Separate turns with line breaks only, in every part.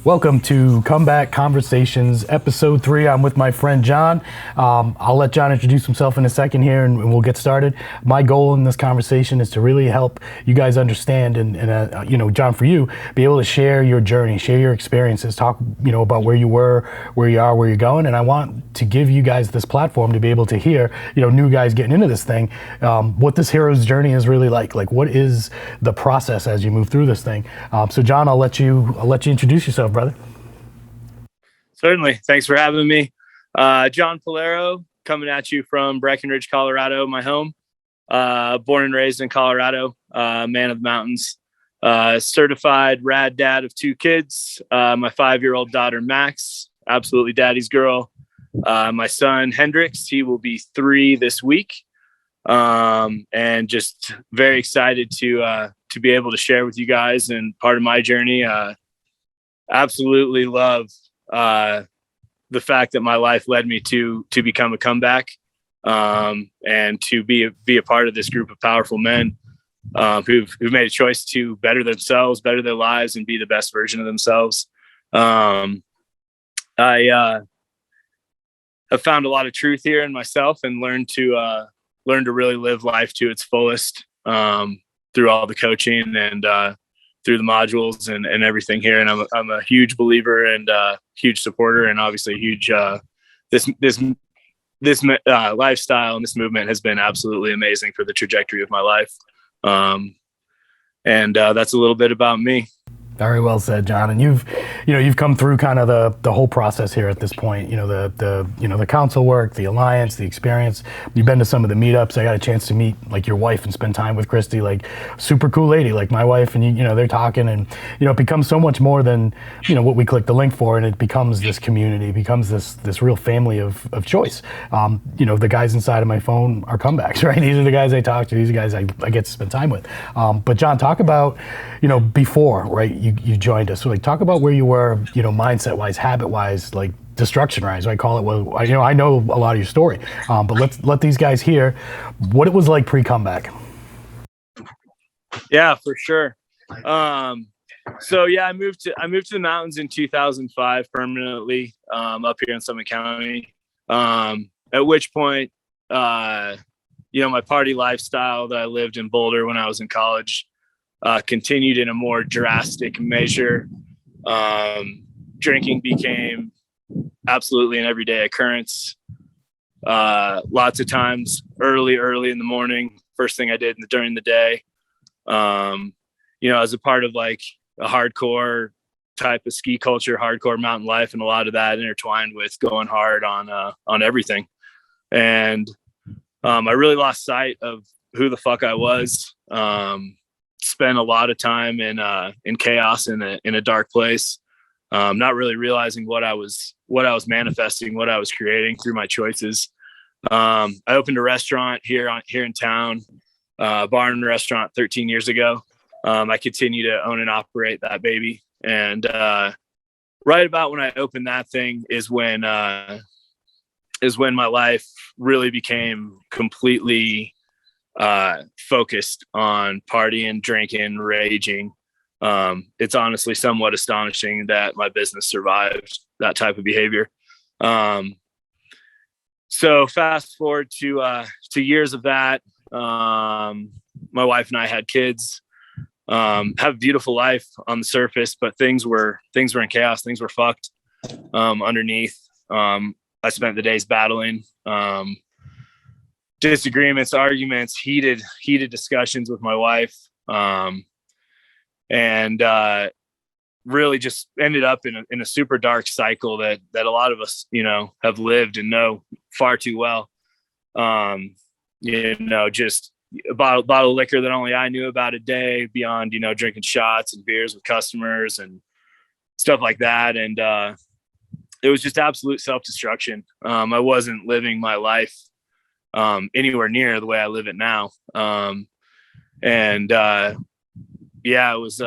Welcome to Comeback Conversations, Episode 3. I'm with my friend John. I'll let John introduce himself in a second here and we'll get started. My goal in this conversation is to really help you guys understand and John, for you, be able to share your journey, share your experiences, talk, about where you were, where you are, where you're going. And I want to give you guys this platform to be able to hear, new guys getting into this thing, what this hero's journey is really like what is the process as you move through this thing. So John, I'll let you introduce yourself, brother.
Certainly. Thanks for having me. John Pallaoro, coming at you from Breckenridge, Colorado, my home. Born and raised in Colorado, man of the mountains. Certified rad dad of 2 kids. My 5-year-old daughter, Max, absolutely daddy's girl. My son, Hendrix, he will be 3 this week. And just very excited to be able to share with you guys and part of my journey. Absolutely love the fact that my life led me to become a comeback, and to be a part of this group of powerful men who've made a choice to better themselves, better their lives, and be the best version of themselves. I have found a lot of truth here in myself and learned to really live life to its fullest through all the coaching and through the modules and everything here. And I'm a huge believer and huge supporter, and obviously huge, this lifestyle and this movement has been absolutely amazing for the trajectory of my life. And that's a little bit about me.
Very well said, John. And you've come through kind of the whole process here at this point. The council work, the alliance, the experience. You've been to some of the meetups. I got a chance to meet like your wife and spend time with Christy, like super cool lady, like my wife. And they're talking, and it becomes so much more than what we click the link for, and it becomes this community, it becomes this real family of choice. The guys inside of my phone are comebacks, right? These are the guys I talk to. These are the guys I get to spend time with. But John, talk about before, right? You joined us. So like talk about where you were, mindset wise, habit wise, like destruction wise, I call it. Well, I know a lot of your story, but let's let these guys hear what it was like pre-comeback.
Yeah, for sure. So yeah, I moved to the mountains in 2005 permanently, up here in Summit County. At which point, my party lifestyle that I lived in Boulder when I was in college continued in a more drastic measure. Drinking became absolutely an everyday occurrence. Lots of times early in the morning, first thing I did during the day. As a part of like a hardcore type of ski culture, hardcore mountain life, and a lot of that intertwined with going hard on everything. And I really lost sight of who the fuck I was. Spent a lot of time in chaos in a dark place, not really realizing what I was manifesting, what I was creating through my choices. I opened a restaurant here in town, bar and restaurant 13 years ago. I continue to own and operate that baby. And right about when I opened that thing is when my life really became completely focused on partying, drinking, raging. It's honestly somewhat astonishing that my business survived that type of behavior. So fast forward to years of that. My wife and I had kids, have a beautiful life on the surface, but things were in chaos. Things were fucked underneath. I spent the days battling disagreements, arguments, heated discussions with my wife, and really just ended up in a super dark cycle that a lot of us have lived and know far too well. Just a bottle of liquor that only I knew about a day, beyond drinking shots and beers with customers and stuff like that. And it was just absolute self-destruction. I wasn't living my life anywhere near the way I live it now. It was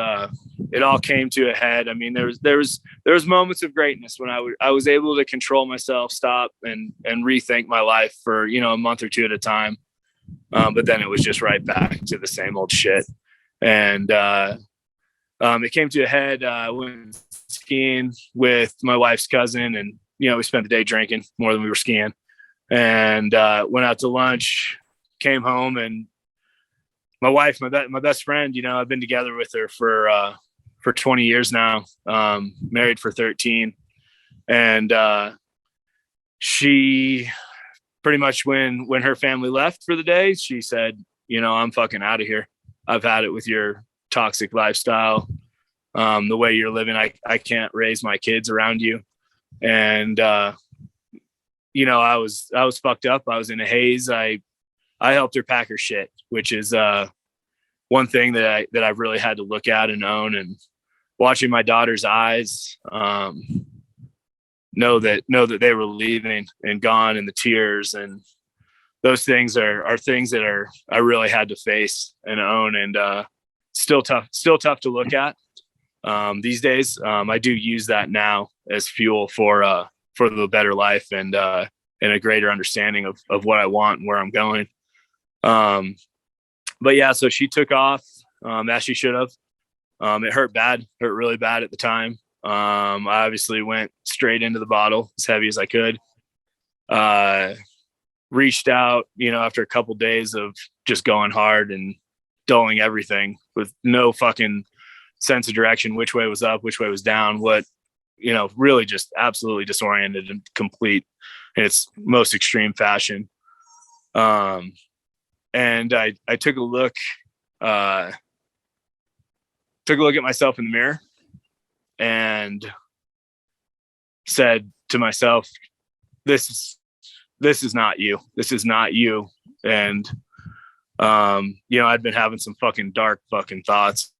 it all came to a head. I mean, there was moments of greatness when I was able to control myself, stop and rethink my life for a month or two at a time. But then it was just right back to the same old shit. And it came to a head. I went skiing with my wife's cousin, and we spent the day drinking more than we were skiing, and went out to lunch, came home, and my wife, my best friend, I've been together with her for 20 years now, married for 13. And she pretty much, when her family left for the day, she said, I'm fucking out of here. I've had it with your toxic lifestyle. The way you're living, I can't raise my kids around you. And, I was fucked up. I was in a haze. I helped her pack her shit, which is, one thing that I've really had to look at and own, and watching my daughter's eyes, know that they were leaving and gone, and the tears and those things are things that I really had to face and own, and still tough to look at these days. I do use that now as fuel for the better life, and a greater understanding of what I want and where I'm going. But yeah, so she took off as she should have. It hurt really bad at the time. I obviously went straight into the bottle as heavy as I could. Reached out, after a couple days of just going hard and dulling everything with no fucking sense of direction, which way was up, which way was down, really just absolutely disoriented and complete in its most extreme fashion. And I took a look at myself in the mirror and said to myself, this is not you. This is not you. And, I'd been having some fucking dark fucking thoughts,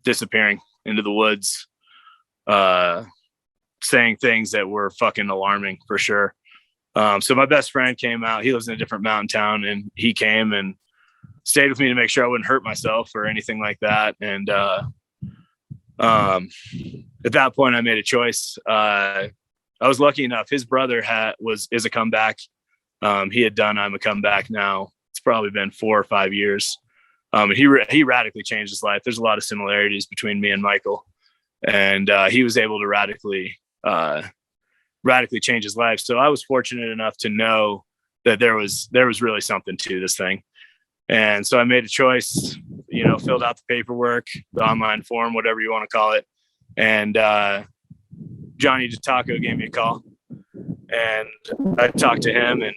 disappearing into the woods, saying things that were fucking alarming for sure. So my best friend came out. He lives in a different mountain town, and he came and stayed with me to make sure I wouldn't hurt myself or anything like that. And at that point, I made a choice. I was lucky enough. His brother is a comeback. He had done I'm a Comeback now. It's probably been 4 or 5 years. And he radically changed his life. There's a lot of similarities between me and Michael, and he was able to radically change his life. So I was fortunate enough to know that there was really something to this thing. And so I made a choice, filled out the paperwork, the online form, whatever you want to call it. And Johnny DeTaco gave me a call, and I talked to him, and,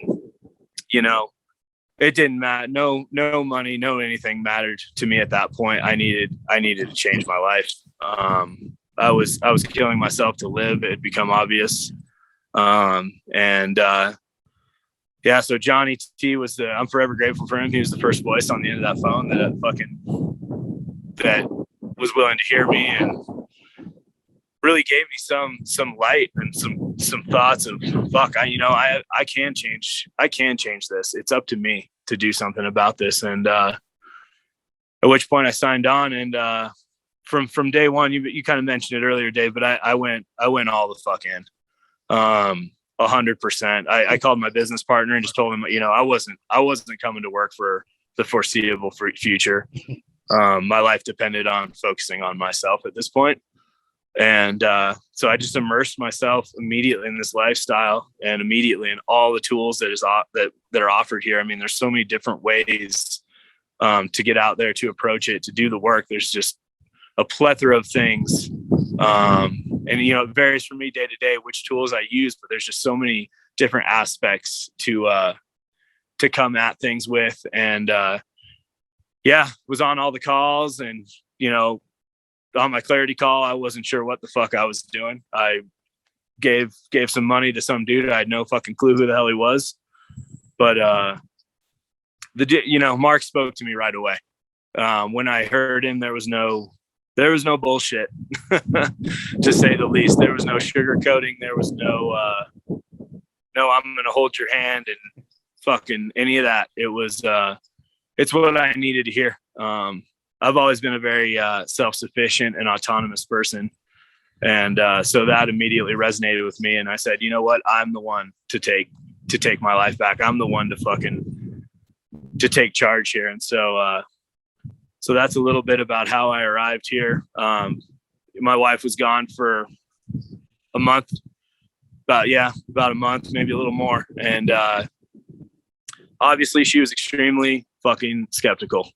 it didn't matter. No money, no anything mattered to me at that point. I needed to change my life. I was killing myself to live. It had become obvious. So Johnny T I'm forever grateful for him. He was the first voice on the end of that phone that was willing to hear me and really gave me some light and some thoughts of, fuck, I can change this. It's up to me to do something about this. And at which point I signed on, and from day one, you kind of mentioned it earlier, Dave, but I went all the fuck in. 100%. I called my business partner and just told him, I wasn't coming to work for the foreseeable future. My life depended on focusing on myself at this point. And so I just immersed myself immediately in this lifestyle, and immediately in all the tools that are offered here. I mean, there's so many different ways to get out there, to approach it, to do the work. There's just a plethora of things. And, it varies from me day to day which tools I use, but there's just so many different aspects to come at things with. And was on all the calls, and, on my clarity call, I wasn't sure what the fuck I was doing. I gave some money to some dude. I had no fucking clue who the hell he was, but Mark spoke to me right away. When I heard him, there was no bullshit, to say the least. There was no sugarcoating. There was no I'm going to hold your hand and fucking any of that. It was, it's what I needed to hear. I've always been a very self-sufficient and autonomous person. And so that immediately resonated with me. And I said, you know what? I'm the one to take my life back. I'm the one to take charge here. And so So that's a little bit about how I arrived here. My wife was gone for a month, about a month, maybe a little more. And obviously she was extremely fucking skeptical.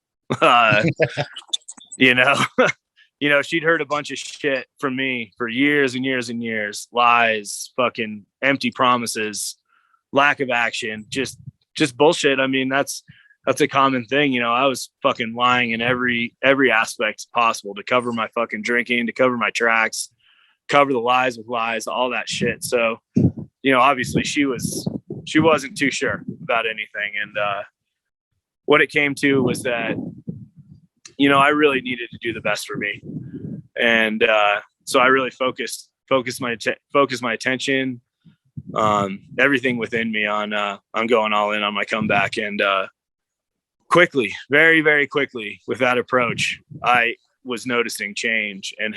You know, she'd heard a bunch of shit from me for years and years and years, lies, fucking empty promises, lack of action, just bullshit. I mean, that's a common thing. I was fucking lying in every aspect possible to cover my fucking drinking, to cover my tracks, cover the lies with lies, all that shit. So, obviously she wasn't too sure about anything. And what it came to was that, I really needed to do the best for me. And so I really focused my attention, everything within me on going all in on my comeback. And quickly, very, very quickly with that approach, I was noticing change and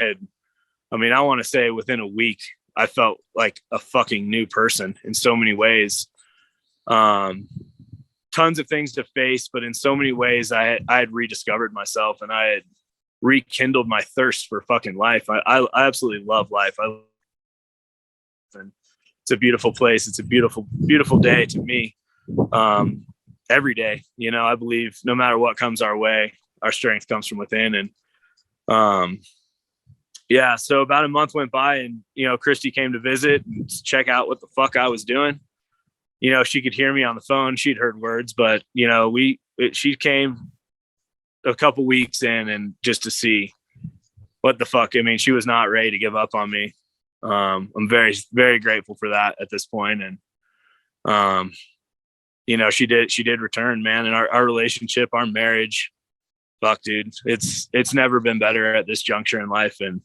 I want to say within a week, I felt like a fucking new person in so many ways. Tons of things to face, but in so many ways I had rediscovered myself, and I had rekindled my thirst for fucking life. I absolutely love life. And it's a beautiful place. It's a beautiful, beautiful day to me. Every day, I believe no matter what comes our way, our strength comes from within. And so about a month went by, and Christy came to visit and check out what the fuck I was doing. She could hear me on the phone. She'd heard words, but she came a couple weeks in, and just to see what the fuck. She was not ready to give up on me. I'm very, very grateful for that at this point. And, she did return, man. And our relationship, our marriage, fuck, dude, it's never been better at this juncture in life. And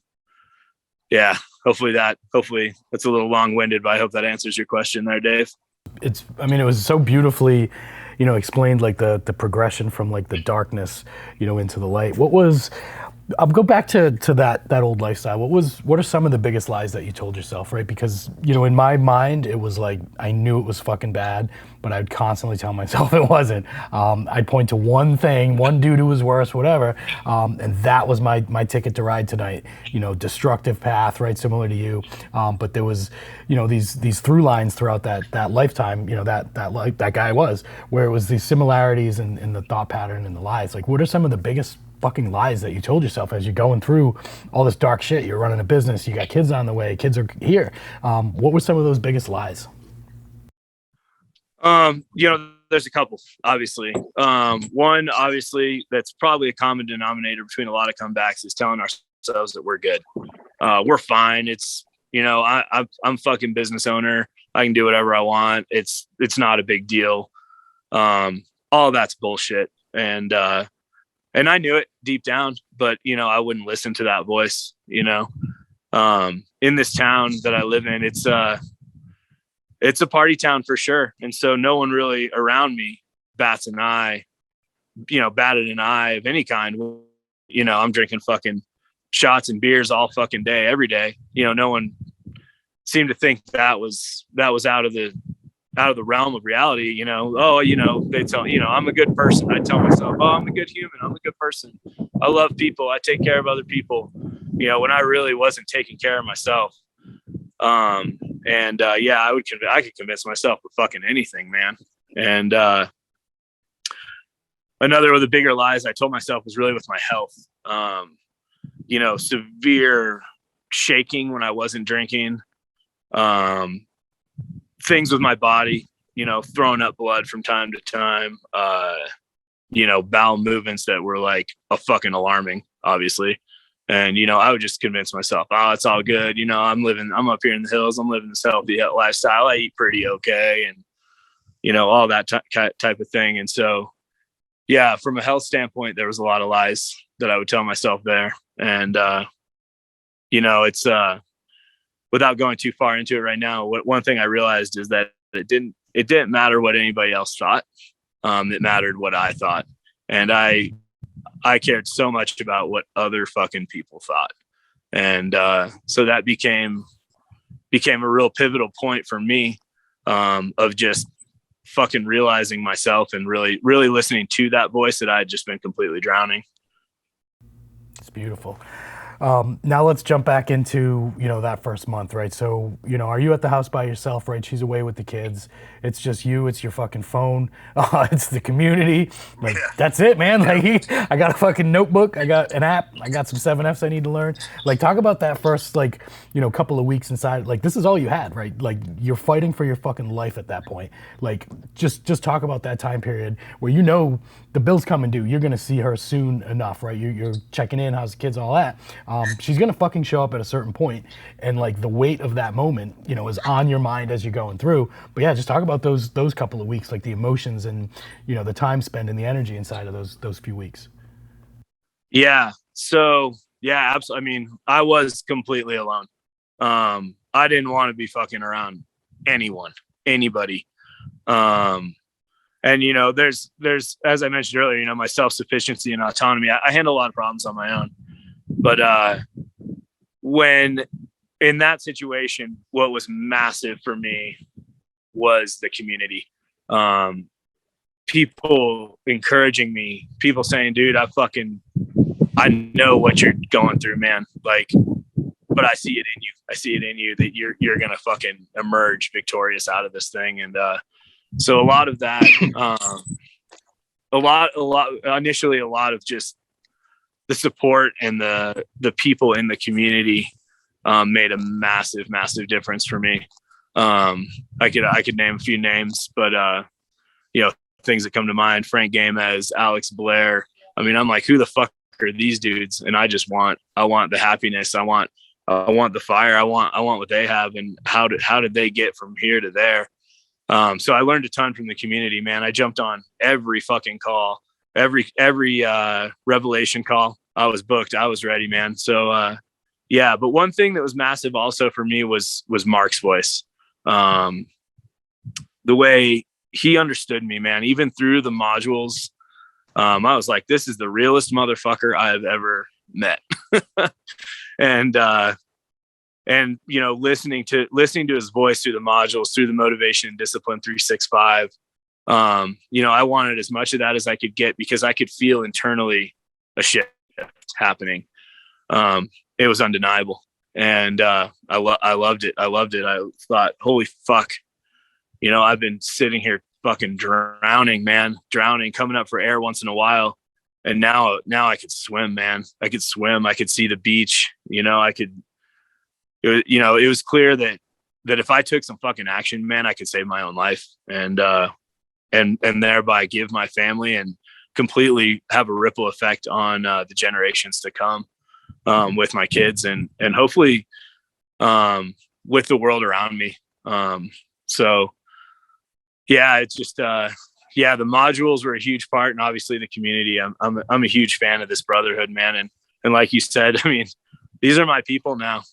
yeah, hopefully that's a little long-winded, but I hope that answers your question there, Dave.
It was so beautifully, explained, like the progression from like the darkness, into the light. I'll go back to that old lifestyle. What are some of the biggest lies that you told yourself, right? Because, in my mind, it was like, I knew it was fucking bad, but I'd constantly tell myself it wasn't. I'd point to one thing, one dude who was worse, whatever. And that was my ticket to ride tonight, destructive path, right? Similar to you. But there was, these through lines throughout that lifetime, that guy was, where it was these similarities in the thought pattern and the lies. Like, what are some of the biggest fucking lies that you told yourself as you're going through all this dark shit? You're running a business, you got kids on the way, kids are here. What were some of those biggest lies?
There's a couple, obviously. One, obviously, that's probably a common denominator between a lot of comebacks, is telling ourselves that we're good. We're fine. It's, I'm fucking business owner. I can do whatever I want. It's not a big deal. All that's bullshit. And I knew it deep down, but, I wouldn't listen to that voice. In this town that I live in, it's a party town for sure. And so no one really around me batted an eye of any kind. I'm drinking fucking shots and beers all fucking day, every day. No one seemed to think that was out of the realm of reality. They tell, I'm a good person. I tell myself, oh, I'm a good human. I'm a good person. I love people. I take care of other people, when I really wasn't taking care of myself. I could convince myself of fucking anything, man. And another of the bigger lies I told myself was really with my health. Severe shaking when I wasn't drinking. Things with my body, throwing up blood from time to time, bowel movements that were like a fucking alarming, obviously. And, I would just convince myself, oh, it's all good. I'm up here in the hills. I'm living this healthy lifestyle. I eat pretty okay. And, all that type of thing. And so, yeah, from a health standpoint, there was a lot of lies that I would tell myself there. And, it's, without going too far into it right now, one thing I realized is that it didn't matter what anybody else thought. It mattered what I thought. And I cared so much about what other fucking people thought. And so that became a real pivotal point for me, of just fucking realizing myself and really, really listening to that voice that I had just been completely drowning.
It's beautiful. Now let's jump back into, that first month, right? So, are you at the house by yourself, right? She's away with the kids. It's just you. It's your fucking phone. It's the community. Like, that's it, man. Like, I got a fucking notebook. I got an app. I got some 7Fs I need to learn. Like, talk about that first, couple of weeks inside. Like, this is all you had, right? Like, you're fighting for your fucking life at that point. Like, just talk about that time period where the bill's coming due. You're going to see her soon enough, right? You're checking in. How's the kids, all that. She's going to fucking show up at a certain point, and like the weight of that moment, is on your mind as you're going through. But yeah, just talk about those couple of weeks, like the emotions and, the time spent and the energy inside of those few weeks.
Yeah. So yeah, absolutely. I mean, I was completely alone. I didn't want to be fucking around anybody. And there's, as I mentioned earlier, my self-sufficiency and autonomy, I handle a lot of problems on my own. But when in that situation, what was massive for me was the community. People encouraging me, people saying, dude, I know what you're going through, man. Like, but I see it in you. I see it in you that you're going to fucking emerge victorious out of this thing. And so a lot of that, initially a lot of just the support and the people in the community made a massive difference for me. I could name a few names, but things that come to mind: Frank Gamez, Alex Blair. I mean, I'm like, who the fuck are these dudes? And I want the happiness. I want the fire. I want what they have. And how did they get from here to there? So I learned a ton from the community, man. I jumped on every fucking call, every revelation call. I was booked. I was ready, man. So, yeah. But one thing that was massive also for me was Mark's voice. The way he understood me, man, even through the modules. I was like, this is the realest motherfucker I have ever met. And listening to his voice through the modules, through the Motivation and Discipline 365, I wanted as much of that as I could get, because I could feel internally a shift happening. It was undeniable. And I loved it. I thought, holy fuck, I've been sitting here fucking drowning, coming up for air once in a while. And now I could swim, man. I could swim. I could see the beach. It was clear that if I took some fucking action, man, I could save my own life and thereby give my family and completely have a ripple effect on the generations to come, with my kids and hopefully with the world around me. So yeah, it's just, the modules were a huge part, and obviously the community. I'm a huge fan of this brotherhood, man. And like you said, I mean, these are my people now,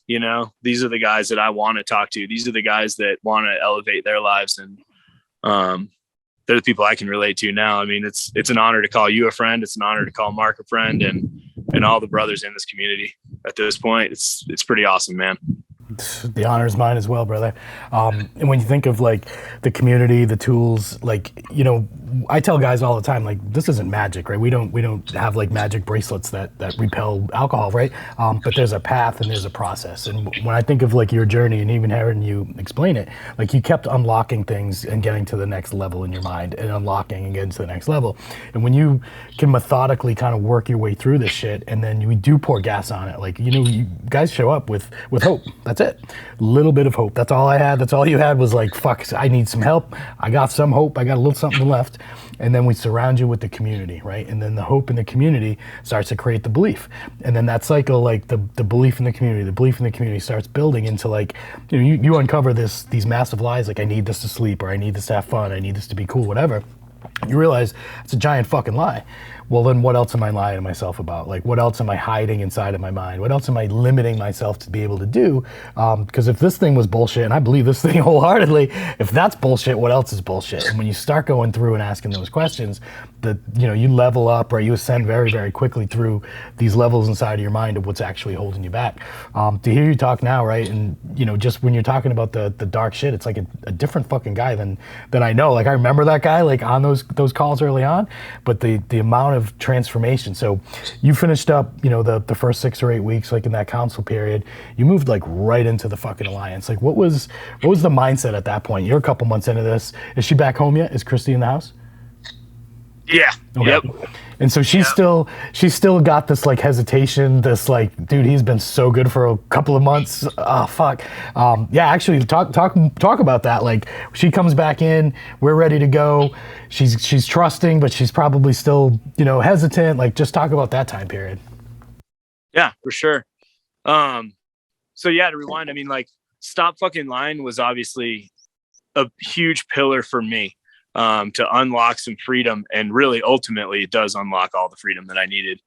these are the guys that I want to talk to. These are the guys that want to elevate their lives. And, they're the people I can relate to now. I mean, it's an honor to call you a friend. It's an honor to call Mark a friend, and all the brothers in this community at this point. It's pretty awesome, man.
The honor is mine as well, brother. And when you think of like the community, the tools, I tell guys all the time, like, this isn't magic, right? We don't have like magic bracelets that repel alcohol, right? But there's a path and there's a process. And when I think of like your journey and even hearing you explain it, like you kept unlocking things and getting to the next level in your mind and unlocking and getting to the next level. And when you can methodically kind of work your way through this shit, and then we do pour gas on it, like, you guys show up with hope. That's it. A little bit of hope. That's all I had. That's all you had was like, fuck, I need some help. I got some hope. I got a little something left. And then we surround you with the community, right? And then the hope in the community starts to create the belief. And then that cycle, like the belief in the community starts building into like, you uncover these massive lies, like, I need this to sleep, or I need this to have fun, I need this to be cool, whatever. You realize it's a giant fucking lie. Well, then what else am I lying to myself about? Like, what else am I hiding inside of my mind? What else am I limiting myself to be able to do? Because if this thing was bullshit, and I believe this thing wholeheartedly, if that's bullshit, what else is bullshit? And when you start going through and asking those questions, you level up, right? You ascend very, very quickly through these levels inside of your mind of what's actually holding you back. To hear you talk now, right? And, just when you're talking about the dark shit, it's like a different fucking guy than I know. Like, I remember that guy, like, on those calls early on, but the amount of transformation. So you finished up, the first 6 or 8 weeks, like in that council period, you moved like right into the fucking alliance. Like, what was the mindset at that point? You're a couple months into this. Is she back home yet? Is Christy in the house?
Yeah.
Okay.
Yep.
And so she's still got this like hesitation, this like, dude, he's been so good for a couple of months. Oh fuck. Yeah, actually talk about that. Like, she comes back in, we're ready to go. She's trusting, but she's probably still, hesitant. Like, just talk about that time period.
Yeah, for sure. So yeah, to rewind, I mean, like, Stop Fucking Lying was obviously a huge pillar for me. To unlock some freedom, and really ultimately it does unlock all the freedom that I needed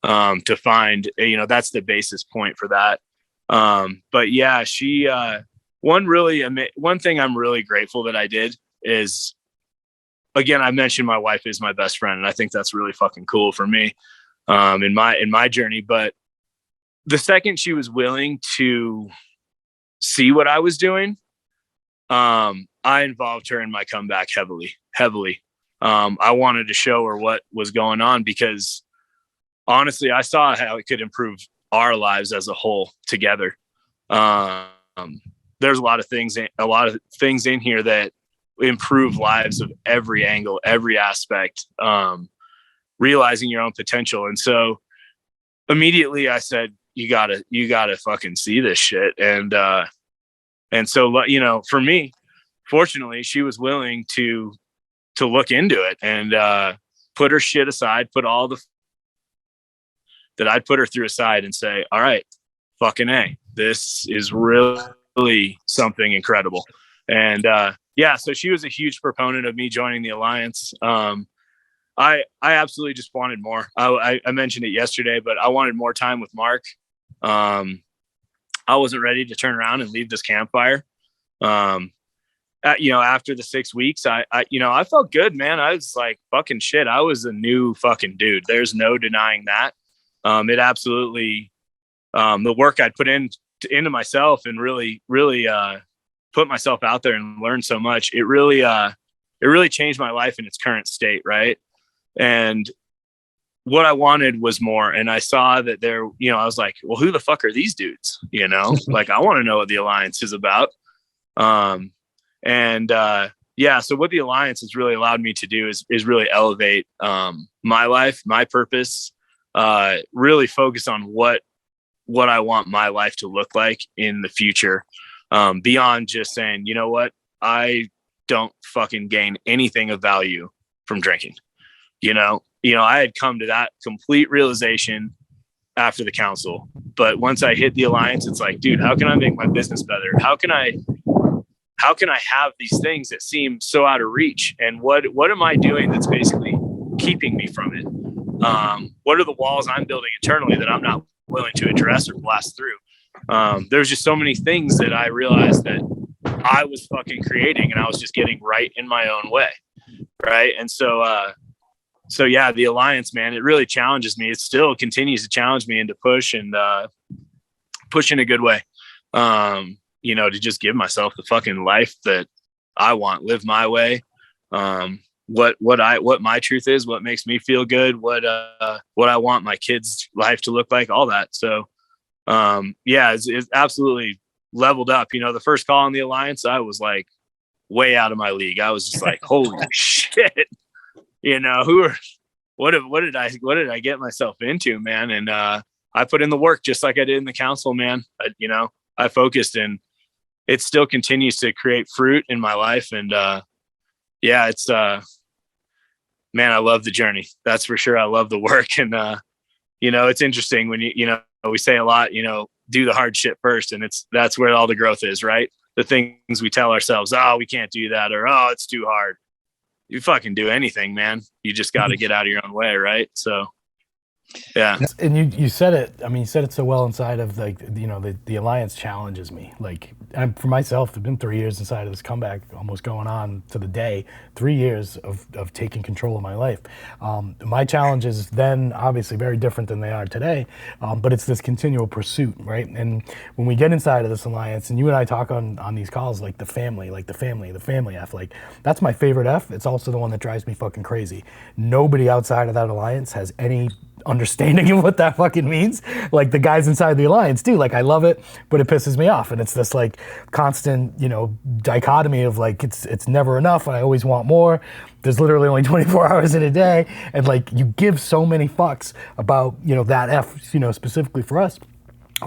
to find, that's the basis point for that. But yeah, she one thing I'm really grateful that I did is, again, I mentioned my wife is my best friend, and I think that's really fucking cool for me in my journey. But the second she was willing to see what I was doing, I involved her in my comeback heavily. I wanted to show her what was going on, because honestly, I saw how it could improve our lives as a whole together. There's a lot of things in here that improve lives of every angle, every aspect, realizing your own potential. And so immediately I said, you gotta fucking see this shit. And so, for me, fortunately, she was willing to look into it and put her shit aside, put all that I'd put her through aside, and say, all right, fucking A, this is really something incredible. And yeah, so she was a huge proponent of me joining the alliance. I absolutely just wanted more. I mentioned it yesterday, but I wanted more time with Mark. I wasn't ready to turn around and leave this campfire. After the 6 weeks, I felt good, man. I was like, fucking shit. I was a new fucking dude. There's no denying that. It absolutely, the work I'd put into myself and really put myself out there and learn so much. It really changed my life in its current state. Right. And what I wanted was more. And I saw that there, I was like, well, who the fuck are these dudes? Like, I want to know what the alliance is about. So what the alliance has really allowed me to do is really elevate my life, my purpose, really focus on what I want my life to look like in the future, beyond just saying, you know what, I don't fucking gain anything of value from drinking. I had come to that complete realization after the council, but once I hit the alliance, it's like, dude, how can I make my business better? How can I have these things that seem so out of reach? And what am I doing that's basically keeping me from it? What are the walls I'm building internally that I'm not willing to address or blast through? There's just so many things that I realized that I was fucking creating, and I was just getting right in my own way. Right. And so yeah, the alliance, man, it really challenges me. It still continues to challenge me and to push in a good way. To just give myself the fucking life that I want, live my way. What my truth is, what makes me feel good, what I want my kids' life to look like, all that. So, it's absolutely leveled up. The first call on the alliance, I was like way out of my league. I was just like, holy shit, what did I get myself into, man? And, I put in the work just like I did in the council, man. I focused, and it still continues to create fruit in my life. And, it's, man, I love the journey. That's for sure. I love the work. And, it's interesting when we say a lot, do the hard shit first. And that's where all the growth is, right? The things we tell ourselves, oh, we can't do that, or, oh, it's too hard. You fucking do anything, man. You just got to get out of your own way. Right. So Yeah.
And you said it. I mean, you said it so well inside of like, you know, the alliance challenges me. Like, for myself, it's been 3 years inside of this comeback, almost going on to the day. 3 years of taking control of my life. My challenges then obviously very different than they are today, but it's this continual pursuit, right? And when we get inside of this alliance, and you and I talk on these calls, like the family F, like that's my favorite F. It's also the one that drives me fucking crazy. Nobody outside of that alliance has any understanding of what that fucking means. Like the guys inside the alliance do. Like I love it, but it pisses me off. And it's this like constant, you know, dichotomy of like it's never enough. I always want more. There's literally only 24 hours in a day. And like you give so many fucks about, you know, that F, you know, specifically for us.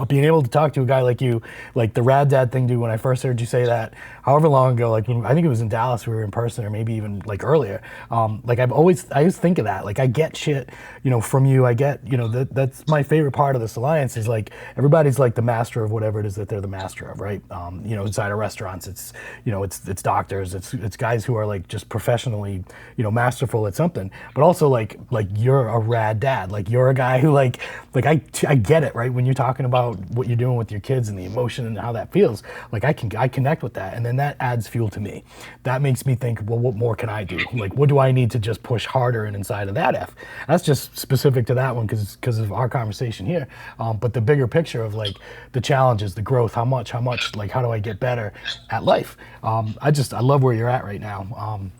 Being able to talk to a guy like you, like the rad dad thing, dude, when I first heard you say that, however long ago, like I think it was in Dallas, we were in person, or maybe even like earlier. Like I always think of that. Like I get shit, you know, from you. I get, you know, that's my favorite part of this alliance is like everybody's like the master of whatever it is that they're the master of, right? You know, inside of restaurants, it's, you know, it's doctors, it's guys who are like just professionally, you know, masterful at something, but also like you're a rad dad, like you're a guy who like I get it, right? When you're talking about what you're doing with your kids and the emotion and how that feels, like I connect with that, and then that adds fuel to me. That makes me think, well, what more can I do? Like, what do I need to just push harder and inside of that F? That's just specific to that one because of our conversation here. But the bigger picture of like the challenges, the growth, how much, like how do I get better at life? I love where you're at right now.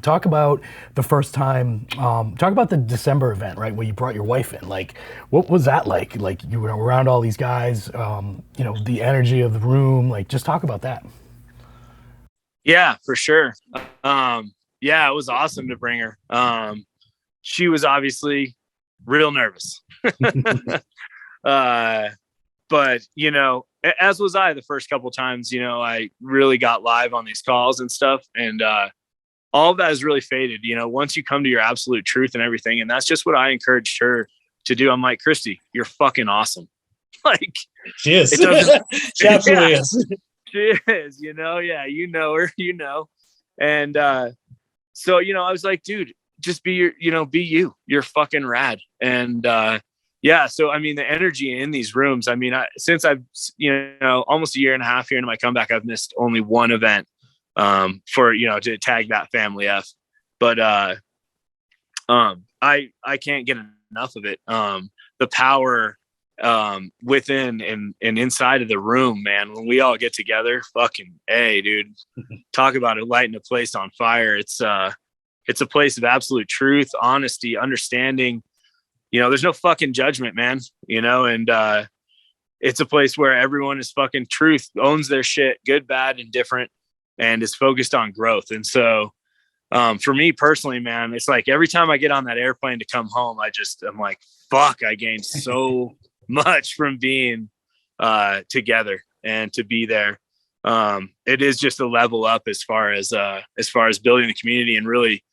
Talk about the first time, talk about the December event, right, where you brought your wife in. Like, what was that like? Like, you were around all these guys, you know, the energy of the room, like, just talk about that.
Yeah, for sure. Yeah, it was awesome to bring her. She was obviously real nervous. But, you know, as was I the first couple times, you know, I really got live on these calls and stuff. And, all of that has really faded, you know, once you come to your absolute truth and everything. And that's just what I encouraged her to do. I'm like, Christy, you're fucking awesome. Like,
she is. She absolutely is.
She is, you know, yeah, you know her, you know. And so, you know, I was like, dude, just be you. You're fucking rad. And yeah, so I mean, the energy in these rooms, I mean, since I've, you know, almost a year and a half here into my comeback, I've missed only one event for, you know, to tag that family F. But I can't get enough of it. The power within and inside of the room, man, when we all get together, fucking A, dude, talk about it lighting a place on fire. It's a place of absolute truth, honesty, understanding. You know, there's no fucking judgment, man, you know, and it's a place where everyone is fucking truth, owns their shit, good, bad, and different, and is focused on growth. And so for me personally, man, it's like every time I get on that airplane to come home, I'm like, fuck, I gained so much from being together and to be there. It is just a level up as far as building the community and really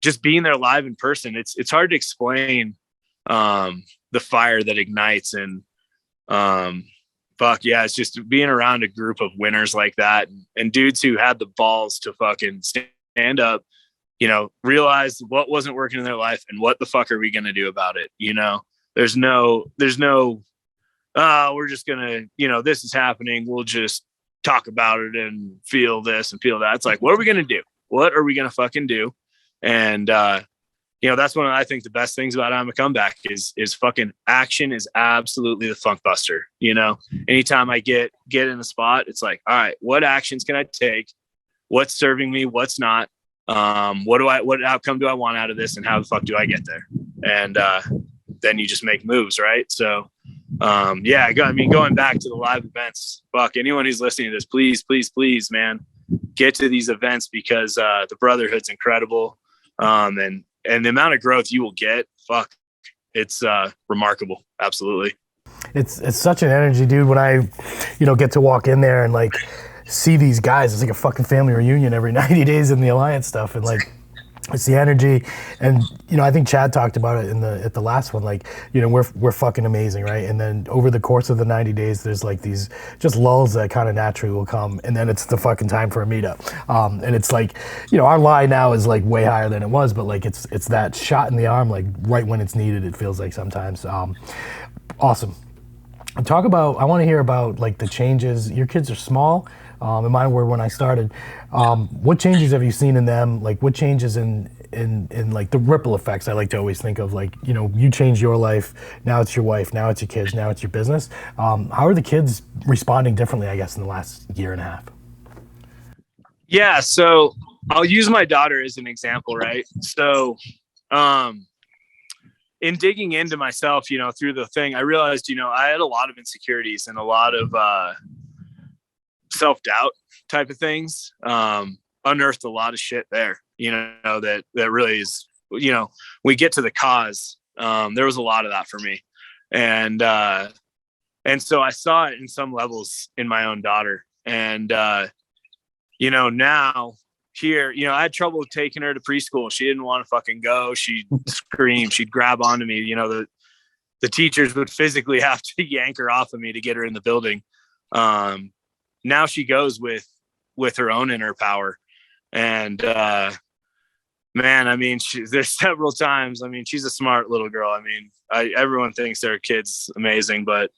just being there live in person. It's hard to explain the fire that ignites, and fuck yeah, it's just being around a group of winners like that, and dudes who had the balls to fucking stand up, you know, realize what wasn't working in their life and what the fuck are we going to do about it. You know, there's no, we're just going to, you know, this is happening, we'll just talk about it and feel this and feel that. It's like, what are we going to do? What are we going to fucking do? And, you know, that's one of, I think, the best things about I'm a Comeback is fucking action is absolutely the funk buster. You know, anytime I get in the spot, it's like, all right, what actions can I take? What's serving me? What's not? What outcome do I want out of this? And how the fuck do I get there? And then you just make moves, right? So, yeah, going back to the live events, fuck, anyone who's listening to this, please, man, get to these events because the brotherhood's incredible. And the amount of growth you will get, fuck, it's remarkable. Absolutely.
It's such an energy, dude. When I, you know, get to walk in there and like see these guys, it's like a fucking family reunion every 90 days in the Alliance stuff. And like, It's the energy, and I think Chad talked about it at the last one. Like, we're fucking amazing, right? And then over the course of the 90 days, there's like these just lulls that kind of naturally will come, and then it's the fucking time for a meetup. And it's like, our lie now is like way higher than it was, but like it's that shot in the arm, like right when it's needed. It feels like sometimes. Awesome. I want to hear about like the changes. Your kids are small. And mine were when I started. What changes have you seen in them? Like, what changes in like the ripple effects? I like to always think of, like, you changed your life. Now it's your wife. Now it's your kids. Now it's your business. How are the kids responding differently, I guess, in the last year and a half?
Yeah. So I'll use my daughter as an example, right? So, in digging into myself, through the thing, I realized, I had a lot of insecurities and a lot of, self-doubt type of things. Unearthed a lot of shit there, that really is, we get to the cause. There was a lot of that for me. And so I saw it in some levels in my own daughter. And, now here, I had trouble taking her to preschool. She didn't want to fucking go. She'd scream, she'd grab onto me. The teachers would physically have to yank her off of me to get her in the building. Now she goes with her own inner power. And, man, I mean, there's several times, I mean, she's a smart little girl. I mean, everyone thinks their kid's amazing, but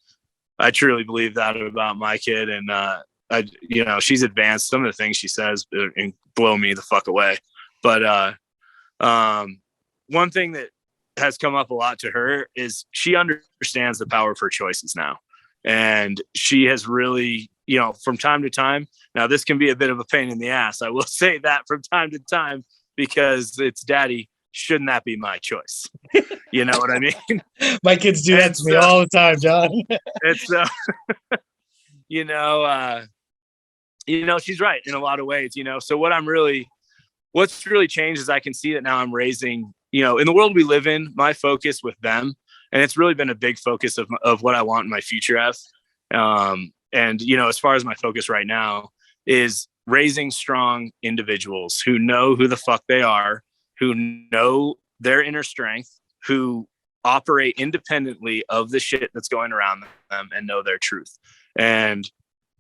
I truly believe that about my kid. And, she's advanced. Some of the things she says blow me the fuck away. But, one thing that has come up a lot to her is she understands the power of her choices now. And she has really, from time to time, now this can be a bit of a pain in the ass. I will say that from time to time, because it's daddy, shouldn't that be my choice? You know what I mean?
My kids do that to me all the time, John.
It's, she's right in a lot of ways, so what's really changed is I can see that now I'm raising, in the world we live in, my focus with them. And it's really been a big focus of what I want in my future as. And, as far as my focus right now is raising strong individuals who know who the fuck they are, who know their inner strength, who operate independently of the shit that's going around them and know their truth. And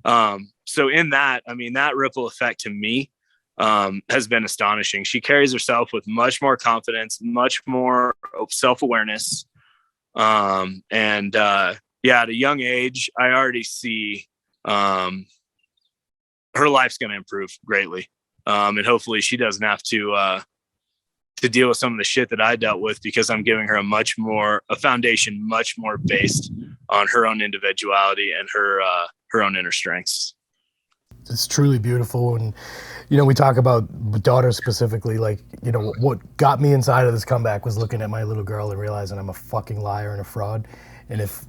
so in that, I mean, that ripple effect to me has been astonishing. She carries herself with much more confidence, much more self-awareness. At a young age, I already see her life's going to improve greatly. And hopefully she doesn't have to deal with some of the shit that I dealt with, because I'm giving her a foundation much more based on her own individuality and her own inner strengths.
It's truly beautiful. And, we talk about daughters specifically, like, what got me inside of this comeback was looking at my little girl and realizing I'm a fucking liar and a fraud. And if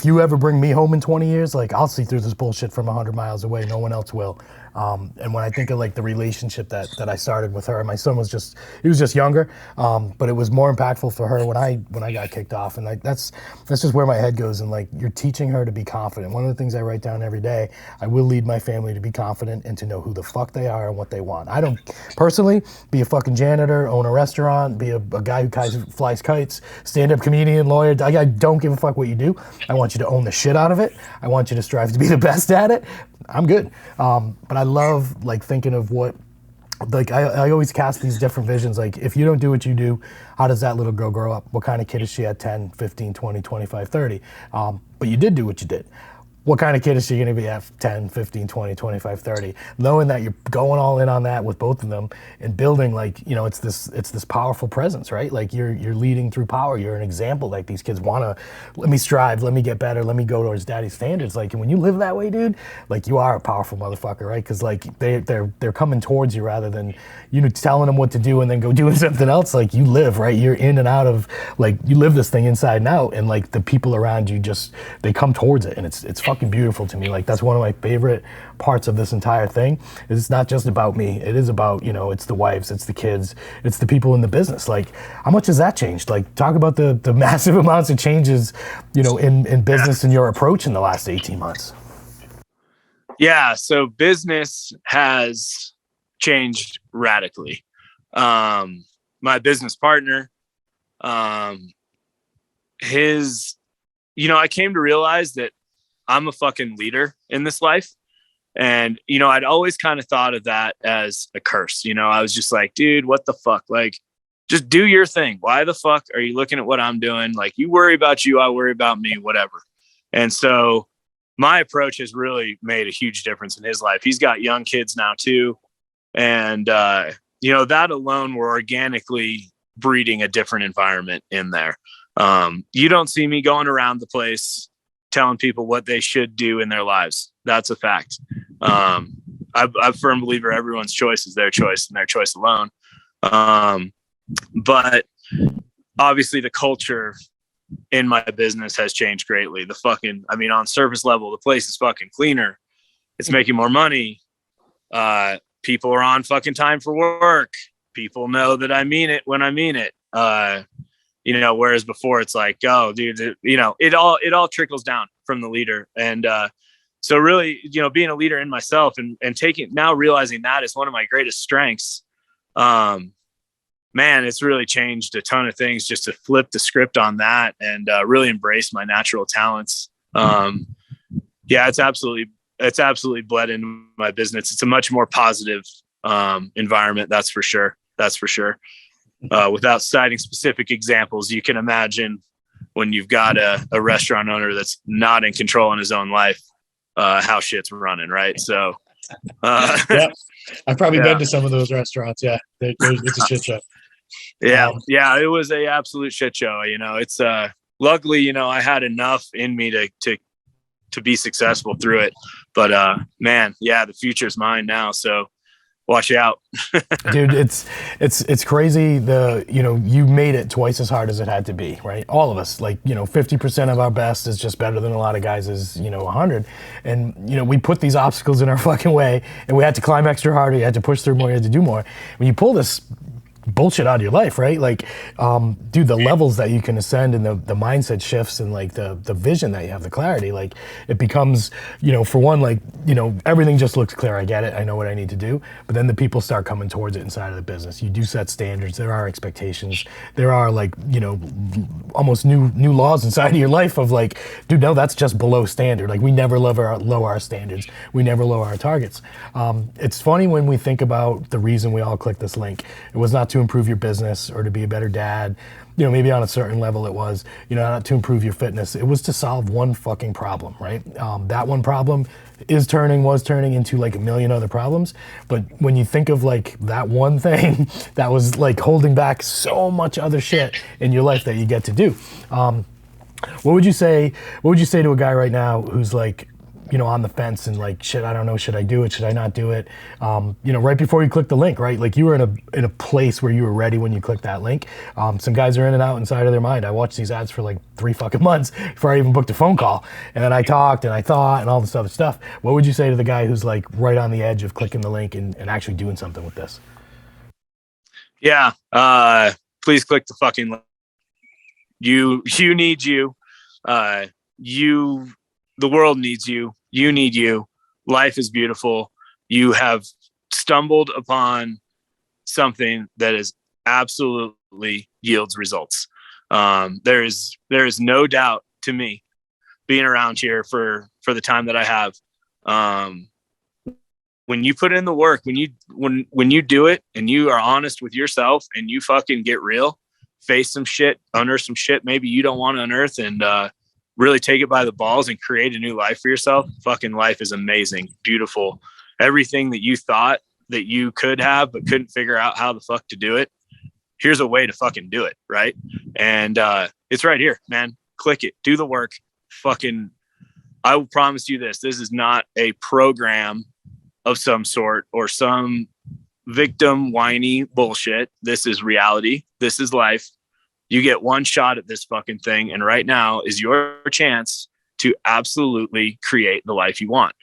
you ever bring me home in 20 years, like, I'll see through this bullshit from 100 miles away. No one else will. And when I think of like the relationship that I started with her, my son was just younger, but it was more impactful for her when I got kicked off. And like, that's just where my head goes. And like, you're teaching her to be confident. One of the things I write down every day, I will lead my family to be confident and to know who the fuck they are and what they want. I don't personally be a fucking janitor, own a restaurant, be a guy who flies kites, stand-up comedian, lawyer. I don't give a fuck what you do. I want you to own the shit out of it. I want you to strive to be the best at it. I'm good. But I love like thinking of what, like I always cast these different visions. Like, if you don't do what you do, how does that little girl grow up? What kind of kid is she at 10, 15, 20, 25, 30? But you did do what you did. What kind of kid is she going to be at 10, 15, 20, 25, 30? Knowing that you're going all in on that with both of them and building, like, it's this powerful presence, right? Like, you're leading through power. You're an example. Like, these kids want to, let me strive, let me get better, let me go towards daddy's standards. Like, and when you live that way, dude, like, you are a powerful motherfucker, right? Because like they're coming towards you rather than telling them what to do and then go doing something else. Like, you live, right? You're in and out of, like, you live this thing inside and out, and like the people around you they come towards it, and it's fucking beautiful to me. Like, that's one of my favorite parts of this entire thing. It's not just about me. It is about, it's the wives, it's the kids, it's the people in the business. Like, how much has that changed? Like, talk about the massive amounts of changes, in business and your approach in the last 18 months.
Yeah. So business has changed radically. my business partner, his, I came to realize that I'm a fucking leader in this life. And, I'd always kind of thought of that as a curse. I was just like, dude, what the fuck? Like, just do your thing. Why the fuck are you looking at what I'm doing? Like, you worry about you, I worry about me, whatever. And so my approach has really made a huge difference in his life. He's got young kids now too. And, that alone, we're organically breeding a different environment in there. You don't see me going around the place telling people what they should do in their lives. That's a fact. I'm a firm believer everyone's choice is their choice and their choice alone. But obviously the culture in my business has changed greatly. On surface level, the place is fucking cleaner. It's making more money. People are on fucking time for work. People know that I mean it when I mean it. Whereas before it's like, oh, dude, it all trickles down from the leader. And so really, being a leader in myself and realizing that is one of my greatest strengths. Man, it's really changed a ton of things just to flip the script on that and really embrace my natural talents. It's absolutely bled into my business. It's a much more positive environment. That's for sure. Without citing specific examples, you can imagine when you've got a restaurant owner that's not in control in his own life, how shit's running. Right. So,
yeah, I've probably been to some of those restaurants. Yeah. It's a shit show.
Yeah. It was a absolute shit show. It's luckily, I had enough in me to be successful through it, but man, the future's mine now. So watch out.
Dude, it's crazy. You made it twice as hard as it had to be, right? All of us, 50% of our best is just better than a lot of guys is, 100. And, we put these obstacles in our fucking way and we had to climb extra harder. You had to push through more. You had to do more. When you pull this bullshit out of your life, right? Dude, the levels that you can ascend and the mindset shifts and the vision that you have, the clarity, it becomes, for one, everything just looks clear. I get it. I know what I need to do. But then the people start coming towards it inside of the business. You do set standards. There are expectations. There are almost new laws inside of your life of dude, no, that's just below standard. We never lower our standards. We never lower our targets. It's funny when we think about the reason we all clicked this link. It was not to improve your business or to be a better dad. Maybe on a certain level it was, not to improve your fitness. It was to solve one fucking problem, right? That one problem was turning into a million other problems. But when you think of that one thing that was holding back so much other shit in your life that you get to do. What would you say to a guy right now who's on the fence and shit, I don't know, should I do it? Should I not do it? Right before you click the link, right? You were in a place where you were ready when you clicked that link. Some guys are in and out inside of their mind. I watched these ads for 3 fucking months before I even booked a phone call. And then I talked and I thought and all this other stuff. What would you say to the guy who's right on the edge of clicking the link and actually doing something with this?
Yeah. Please click the fucking link. You need you. The world needs you. You need you. Life is beautiful. You have stumbled upon something that is absolutely yields results. There is no doubt to me being around here for the time that I have. When you put in the work, when you do it and you are honest with yourself and you fucking get real, face some shit, unearth some shit maybe you don't want to unearth, and really take it by the balls and create a new life for yourself. Fucking life is amazing, beautiful. Everything that you thought that you could have but couldn't figure out how the fuck to do it, here's a way to fucking do it, right? And it's right here, man. Click it, do the work. Fucking, I will promise you this is not a program of some sort or some victim whiny bullshit. This is reality. This is life. You get one shot at this fucking thing. And right now is your chance to absolutely create the life you want.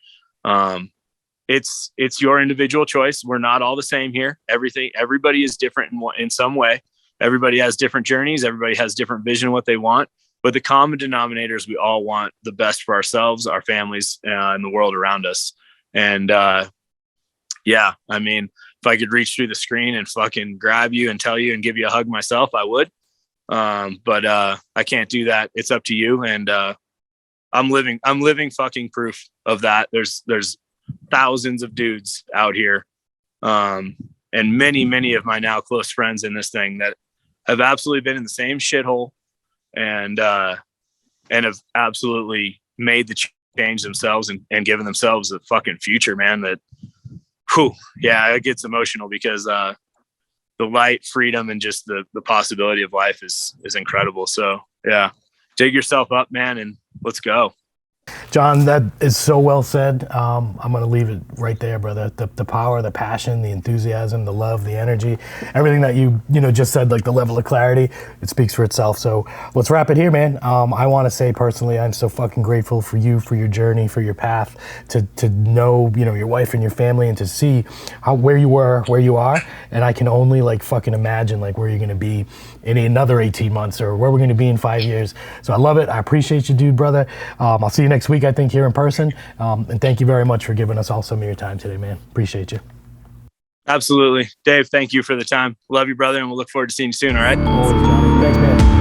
It's your individual choice. We're not all the same here. Everybody is different in some way. Everybody has different journeys. Everybody has different vision of what they want. But the common denominator is we all want the best for ourselves, our families, and the world around us. And if I could reach through the screen and fucking grab you and tell you and give you a hug myself, I would. But I can't do that. It's up to you. And I'm living fucking proof of that. There's thousands of dudes out here, and many of my now close friends in this thing that have absolutely been in the same shithole and have absolutely made the change themselves and given themselves a fucking future, man. That, whew, yeah, it gets emotional because the light, freedom, and just the possibility of life is incredible. So yeah, dig yourself up, man, and let's go.
John, that is so well said. I'm going to leave it right there, brother. The power, the passion, the enthusiasm, the love, the energy, everything that you just said, like the level of clarity, it speaks for itself. So let's wrap it here, man. I want to say personally, I'm so fucking grateful for you, for your journey, for your path, to know, your wife and your family, and to see where you were, where you are. And I can only like fucking imagine like where you're going to be in another 18 months or where we're going to be in 5 years. So I love it. I appreciate you, dude, brother. I'll see you next week, I think, here in person. And thank you very much for giving us all some of your time today, man. Appreciate you.
Absolutely. Dave, thank you for the time. Love you, brother, and we'll look forward to seeing you soon, all right?
Always, John. Thanks, man.